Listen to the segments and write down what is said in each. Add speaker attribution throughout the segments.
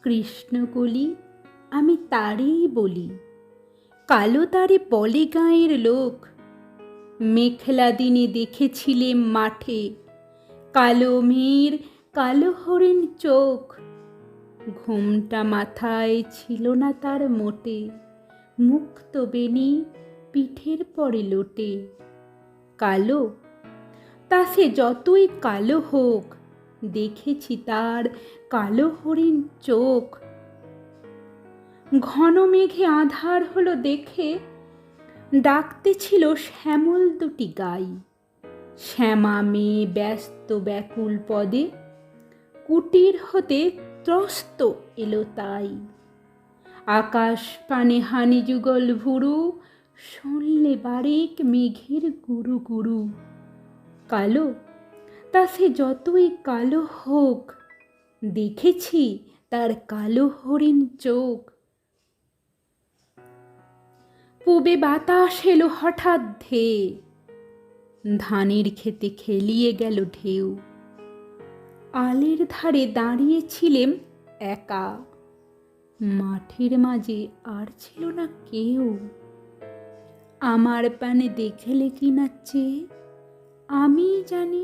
Speaker 1: কৃষ্ণকলি আমি তারেই বলি, কালো তারে বলে গাঁয়ের লোক। মেঘলা দিনে দেখেছিলে মাঠে, কালো মেয়ের কালো হরিণ চোখ। ঘোমটা মাথায় ছিল না তার মোটে, মুক্ত বেনি পিঠের পরে লোটে। কালো, তা সে যতই কালো হোক, দেখেছি তার কালো হরিণ চোখ। ঘন মেঘে আঁধার হলো দেখে, ডাকতেছিল শ্যামল দুটি গাই। শ্যামা মেয়ে ব্যস্ত ব্যাকুল পদে, কুটির হতে ত্রস্ত এলো তাই। আকাশ পানে হানি যুগল ভুরু, শুনলে বারেক মেঘের গুরু গুরু। কালো, তা সে যতই কালো হোক, দেখেছি তার কালো হরিণ চোখ। পূবে বাতাস এলো হঠাৎ ধেয়ে, ধানের খেতে খেলিয়ে গেল ঢেউ। আলের ধারে দাঁড়িয়েছিলেম একা, মাঠের মাঝে আর ছিল না কেউ। আমার পানে দেখলে কিনা চেয়ে, আমি জানি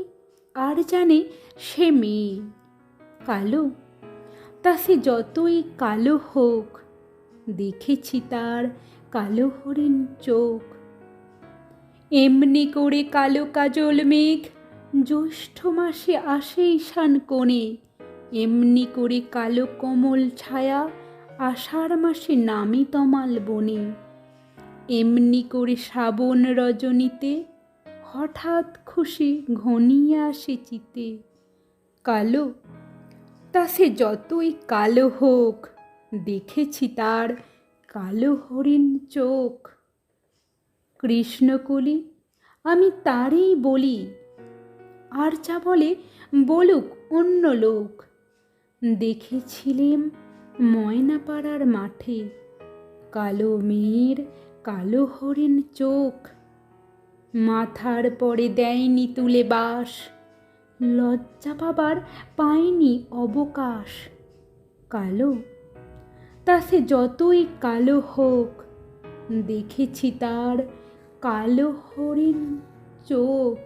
Speaker 1: আর জানে সে মেয়ে। কালো, তা সে যতই কালো হোক, দেখেছি তার কালো হরিণ চোখ। এমনি করে কালো কাজল মেঘ জ্যৈষ্ঠ মাসে আসে ঈশান কোণে। এমনি করে কালো কমল ছায়া আষাঢ় মাসে নামে তমাল বনে। এমনি করে শ্রাবণ রজনীতে হঠাৎ খুশি ঘনিয়ে আসে চিতে। কালো, তা সে যতই কালো হোক, দেখেছি তার কালো হরিণ চোখ। কৃষ্ণকলি আমি তারেই বলি, আর যা বলে বলুক অন্য লোক। দেখেছিলেম ময়নাপাড়ার মাঠে, কালো মেয়ের কালো হরিণ চোখ। মাথার পরে দেয়নি তুলে বাস, লজ্জা পাবার পায়নি অবকাশ। কালো, তা সে যতই কালো হোক, দেখেছি তার কালো হরিণ চোখ।